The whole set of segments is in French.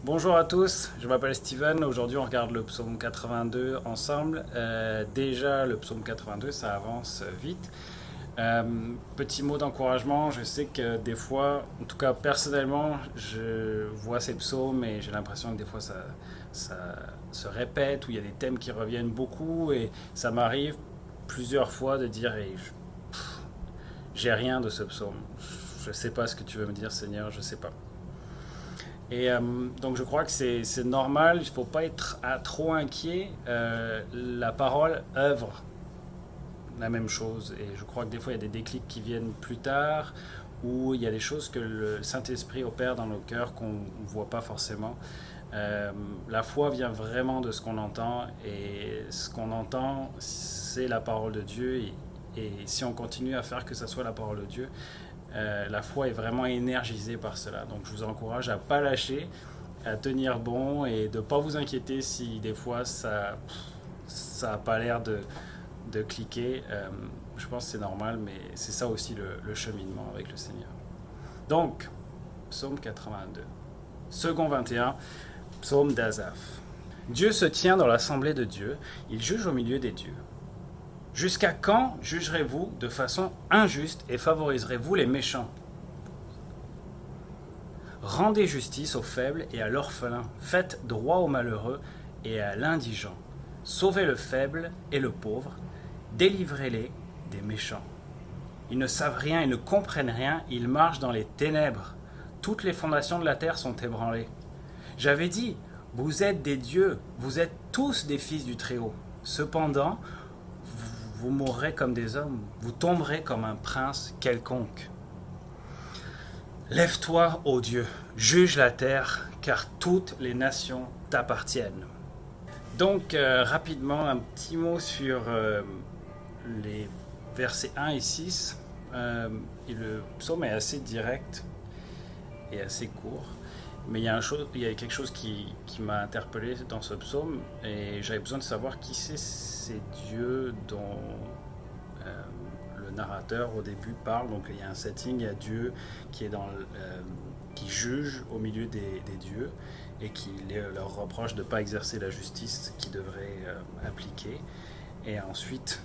Bonjour à tous, je m'appelle Steven. Aujourd'hui, on regarde le psaume 82 ensemble. Déjà, le psaume 82, ça avance vite. Petit mot d'encouragement, je sais que des fois, en tout cas personnellement, je vois ces psaumes et j'ai l'impression que des fois ça se répète, ou il y a des thèmes qui reviennent beaucoup et ça m'arrive plusieurs fois de dire hey, j'ai rien de ce psaume. Je ne sais pas ce que tu veux me dire, Seigneur, je ne sais pas. Et donc je crois que c'est normal, il ne faut pas être trop inquiet. La parole œuvre la même chose. Et je crois que des fois il y a des déclics qui viennent plus tard, où il y a des choses que le Saint-Esprit opère dans nos cœurs qu'on ne voit pas forcément. La foi vient vraiment de ce qu'on entend, et ce qu'on entend, c'est la parole de Dieu. Et si on continue à faire que ça soit la parole de Dieu, la foi est vraiment énergisée par cela. Donc je vous encourage à ne pas lâcher, à tenir bon et de ne pas vous inquiéter si des fois ça n'a pas l'air de cliquer. Je pense que c'est normal, mais c'est ça aussi le cheminement avec le Seigneur. Donc, psaume 82. Second 21, psaume d'Asaph. Dieu se tient dans l'assemblée de Dieu, il juge au milieu des dieux. Jusqu'à quand jugerez-vous de façon injuste et favoriserez-vous les méchants? Rendez justice aux faibles et à l'orphelin, faites droit aux malheureux et à l'indigent. Sauvez le faible et le pauvre, délivrez-les des méchants. Ils ne savent rien, ils ne comprennent rien, ils marchent dans les ténèbres. Toutes les fondations de la terre sont ébranlées. J'avais dit, vous êtes des dieux, vous êtes tous des fils du Très-Haut. Cependant, vous mourrez comme des hommes, vous tomberez comme un prince quelconque. Lève-toi, ô Dieu, juge la terre, car toutes les nations t'appartiennent. Donc, rapidement, un petit mot sur les versets 1 et 6. Et le psaume est assez direct et assez court. Mais il y a quelque chose qui m'a interpellé dans ce psaume, et j'avais besoin de savoir qui c'est ces dieux dont le narrateur au début parle. Donc il y a un setting, il y a Dieu qui est qui juge au milieu des dieux et qui leur reproche de ne pas exercer la justice qu'ils devraient appliquer. Et ensuite,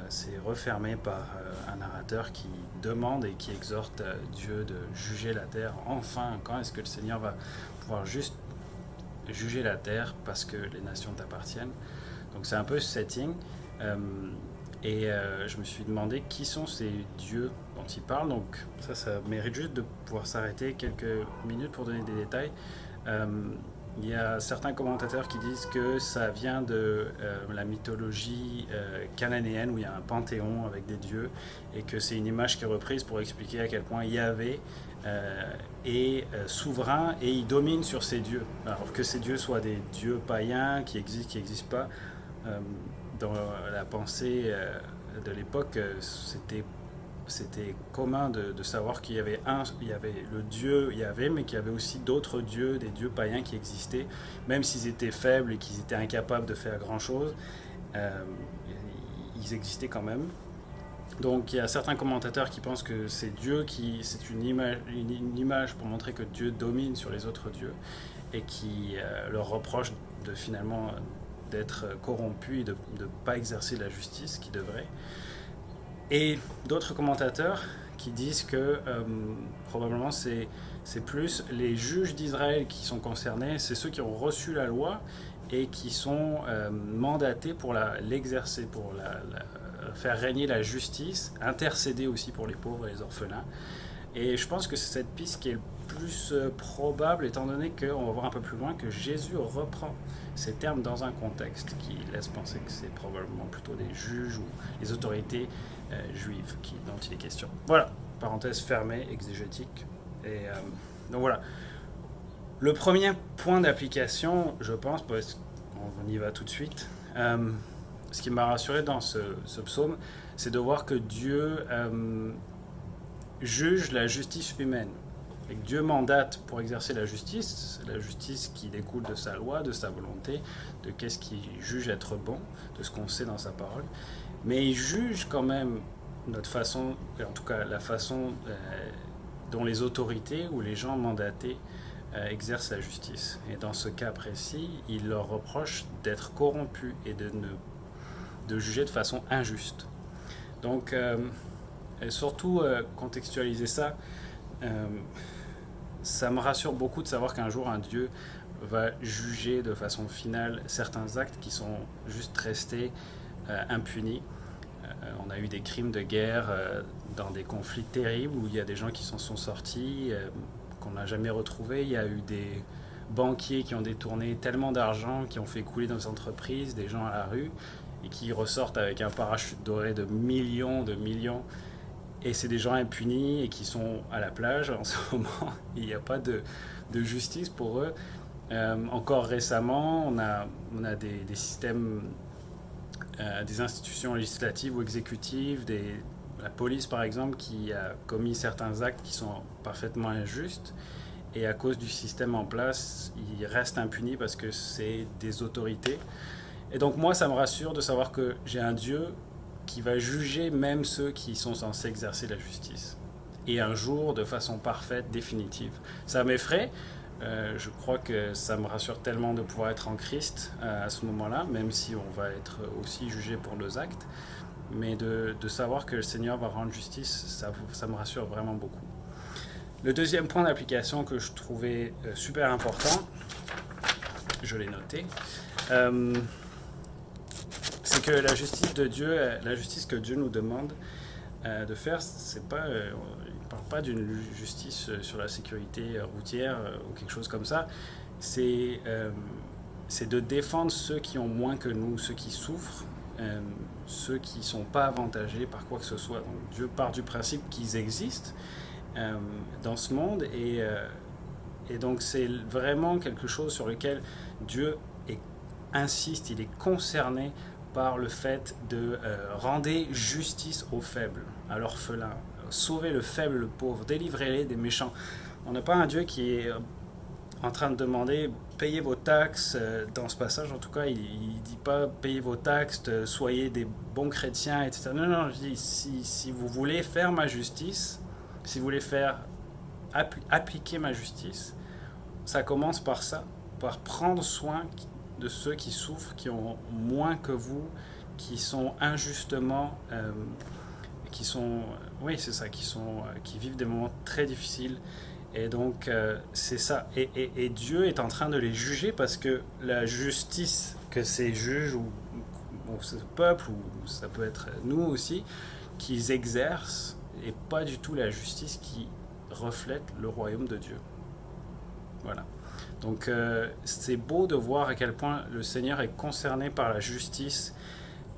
c'est refermé par un narrateur qui demande et qui exhorte Dieu de juger la terre. Enfin, quand est-ce que le Seigneur va pouvoir juste juger la terre parce que les nations t'appartiennent? Donc c'est un peu ce setting. Je me suis demandé qui sont ces dieux dont il parle. Donc ça mérite juste de pouvoir s'arrêter quelques minutes pour donner des détails. Il y a certains commentateurs qui disent que ça vient de la mythologie cananéenne, où il y a un panthéon avec des dieux, et que c'est une image qui est reprise pour expliquer à quel point Yahvé est souverain et il domine sur ces dieux. Alors que ces dieux soient des dieux païens qui n'existent pas, dans la pensée de l'époque, c'était commun de savoir qu'il y avait le dieu Yahvé, mais qu'il y avait aussi d'autres dieux, des dieux païens qui existaient, même s'ils étaient faibles et qu'ils étaient incapables de faire grand chose, ils existaient quand même. Donc il y a certains commentateurs qui pensent que c'est une image pour montrer que Dieu domine sur les autres dieux, et qui leur reproche de finalement d'être corrompus et de ne pas exercer la justice qu'ils devraient. Et d'autres commentateurs qui disent que probablement c'est plus les juges d'Israël qui sont concernés, c'est ceux qui ont reçu la loi et qui sont mandatés pour l'exercer, pour faire régner la justice, intercéder aussi pour les pauvres et les orphelins. Et je pense que c'est cette piste qui est le plus probable, étant donné qu'on va voir un peu plus loin que Jésus reprend ces termes dans un contexte qui laisse penser que c'est probablement plutôt des juges ou les autorités juives dont il est question. Voilà, parenthèse fermée, exégétique. Et donc voilà. Le premier point d'application, je pense, parce qu'on y va tout de suite, ce qui m'a rassuré dans ce psaume, c'est de voir que Dieu juge la justice humaine. Et que Dieu mandate pour exercer la justice qui découle de sa loi, de sa volonté, de qu'est-ce qu'il juge être bon, de ce qu'on sait dans sa parole. Mais il juge quand même notre façon, en tout cas la façon dont les autorités ou les gens mandatés exercent la justice. Et dans ce cas précis, il leur reproche d'être corrompus et de juger de façon injuste. Donc, et surtout, contextualiser ça, ça me rassure beaucoup de savoir qu'un jour un Dieu va juger de façon finale certains actes qui sont juste restés impunis. On a eu des crimes de guerre dans des conflits terribles où il y a des gens qui s'en sont sortis, qu'on n'a jamais retrouvés. Il y a eu des banquiers qui ont détourné tellement d'argent, qui ont fait couler nos entreprises, des gens à la rue, et qui ressortent avec un parachute doré de millions. Et c'est des gens impunis et qui sont à la plage en ce moment. Il n'y a pas de justice pour eux. Encore récemment, on a des systèmes, des institutions législatives ou exécutives, la police par exemple, qui a commis certains actes qui sont parfaitement injustes. Et à cause du système en place, ils restent impunis parce que c'est des autorités. Et donc moi, ça me rassure de savoir que j'ai un Dieu qui va juger même ceux qui sont censés exercer la justice. Et un jour, de façon parfaite, définitive. Ça m'effraie. Je crois que ça me rassure tellement de pouvoir être en Christ à ce moment-là, même si on va être aussi jugé pour nos actes. Mais de savoir que le Seigneur va rendre justice, ça me rassure vraiment beaucoup. Le deuxième point d'application que je trouvais super important, je l'ai noté, c'est que la justice de Dieu, la justice que Dieu nous demande de faire, c'est pas, il ne parle pas d'une justice sur la sécurité routière ou quelque chose comme ça. C'est de défendre ceux qui ont moins que nous, ceux qui souffrent, ceux qui ne sont pas avantagés par quoi que ce soit. Donc Dieu part du principe qu'ils existent dans ce monde et donc c'est vraiment quelque chose sur lequel Dieu insiste, il est concerné par le fait de rendre justice aux faibles, à l'orphelin, sauver le faible, le pauvre, délivrez-les des méchants. On n'a pas un Dieu qui est en train de demander payez vos taxes, dans ce passage en tout cas, il ne dit pas payez vos taxes, soyez des bons chrétiens, etc. Non, je dis si vous voulez faire ma justice, si vous voulez faire appliquer ma justice, ça commence par ça, par prendre soin de ceux qui souffrent, qui ont moins que vous, qui sont injustement, qui vivent des moments très difficiles. Et donc c'est ça. Et Dieu est en train de les juger parce que la justice que ces juges ou ce peuple, ou ça peut être nous aussi, qu'ils exercent, et pas du tout la justice qui reflète le royaume de Dieu. Voilà. Donc c'est beau de voir à quel point le Seigneur est concerné par la justice.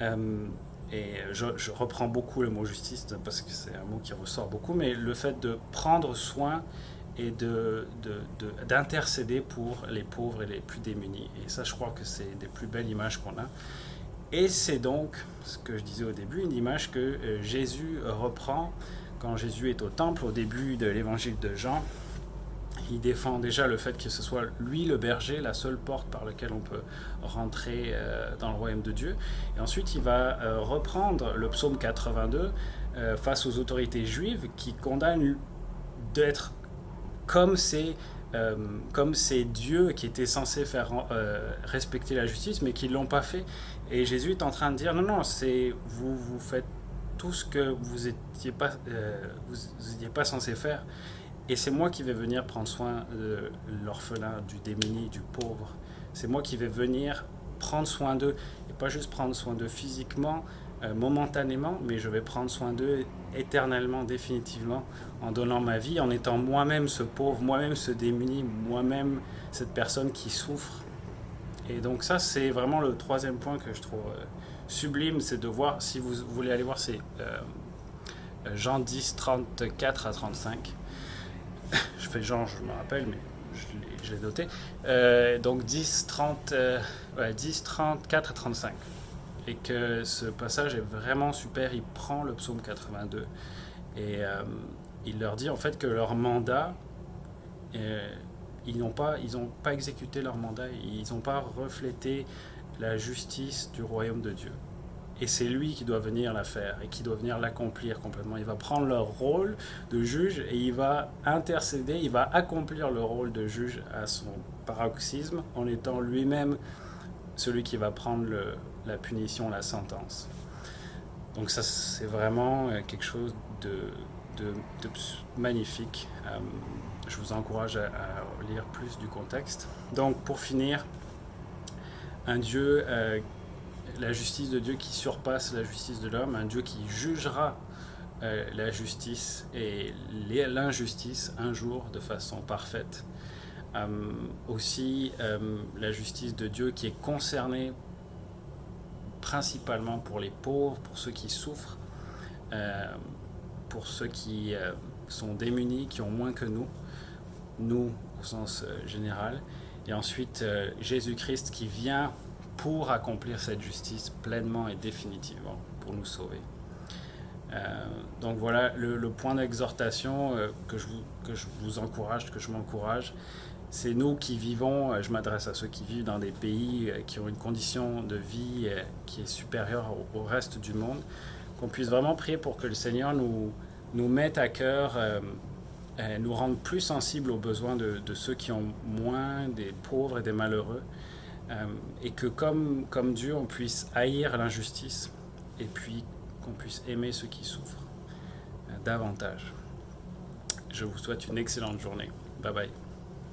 Et je reprends beaucoup le mot justice parce que c'est un mot qui ressort beaucoup, mais le fait de prendre soin et d'intercéder pour les pauvres et les plus démunis. Et ça, je crois que c'est des plus belles images qu'on a. Et c'est donc, ce que je disais au début, une image que Jésus reprend quand Jésus est au temple, au début de l'évangile de Jean. Il défend déjà le fait que ce soit lui le berger, la seule porte par laquelle on peut rentrer dans le royaume de Dieu. Et ensuite, il va reprendre le psaume 82 face aux autorités juives qui condamnent d'être comme ces dieux qui étaient censés faire respecter la justice, mais qui ne l'ont pas fait. Et Jésus est en train de dire, non, vous faites tout ce que vous n'étiez pas censé faire. Et c'est moi qui vais venir prendre soin de l'orphelin, du démuni, du pauvre. C'est moi qui vais venir prendre soin d'eux. Et pas juste prendre soin d'eux physiquement, momentanément, mais je vais prendre soin d'eux éternellement, définitivement, en donnant ma vie, en étant moi-même ce pauvre, moi-même ce démuni, moi-même cette personne qui souffre. Et donc ça, c'est vraiment le troisième point que je trouve sublime, c'est de voir, si vous voulez aller voir, c'est Jean 10, 34 à 35. Je fais genre, je me rappelle, mais je l'ai noté. Donc 10, 34 à 35. Et que ce passage est vraiment super. Il prend le psaume 82 et il leur dit en fait que leur mandat, ils n'ont pas exécuté leur mandat, ils n'ont pas reflété la justice du royaume de Dieu. et c'est lui qui doit venir la faire et qui doit venir l'accomplir complètement. Il va prendre leur rôle de juge et il va intercéder, il va accomplir le rôle de juge à son paroxysme en étant lui-même celui qui va prendre la punition, la sentence. Donc ça, c'est vraiment quelque chose de magnifique. Je vous encourage à lire plus du contexte. Donc pour finir, un Dieu, la justice de Dieu qui surpasse la justice de l'homme, un Dieu qui jugera la justice et l'injustice un jour de façon parfaite. Aussi la justice de Dieu qui est concernée principalement pour les pauvres, pour ceux qui souffrent, pour ceux qui sont démunis, qui ont moins que nous au sens général. Et ensuite Jésus-Christ qui vient pour accomplir cette justice pleinement et définitivement, pour nous sauver. Donc voilà le point d'exhortation que je vous encourage, que je m'encourage. C'est nous qui vivons, je m'adresse à ceux qui vivent dans des pays qui ont une condition de vie qui est supérieure au reste du monde, qu'on puisse vraiment prier pour que le Seigneur nous mette à cœur, nous rende plus sensibles aux besoins de ceux qui ont moins, des pauvres et des malheureux, et que comme Dieu, on puisse haïr l'injustice et puis qu'on puisse aimer ceux qui souffrent davantage. Je vous souhaite une excellente journée. Bye bye.